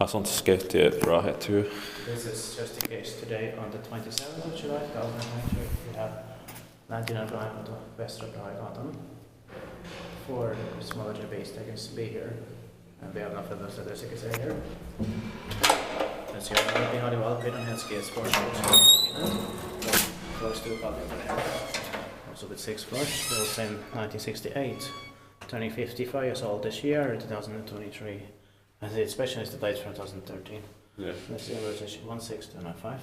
Asuntoskeittiö Brahenkatu. This is just the case today on the 27th of July 2023. We have Läntinen Brahenkatu, Västra Brahenkatu. 4 smaller base be here. And vi har några födelsedagar här. Så vi har det valpiden Helsinki sports Finland. Floors 2 also with 6 floors, built in 1968, turning 55 years old this year, 2023. And the inspection is the date from 2013. Yeah. That's the emergency 16295.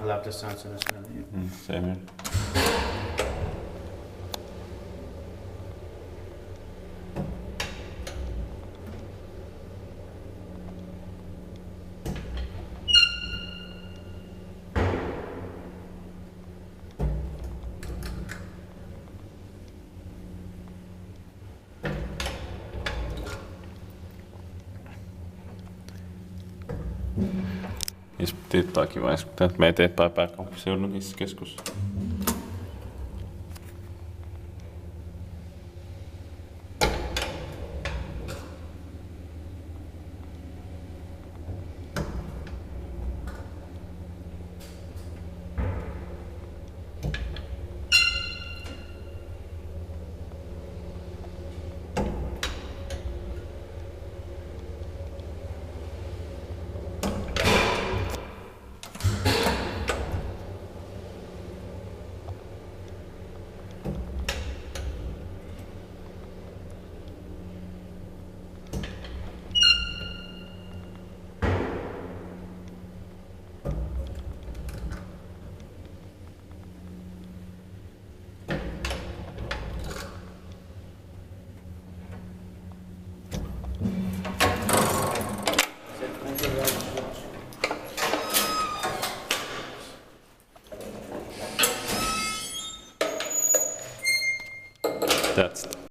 I love the sounds in this one. Same here. Tittaakin vai, että me eteenpäin pääkaupunkiseudun keskus.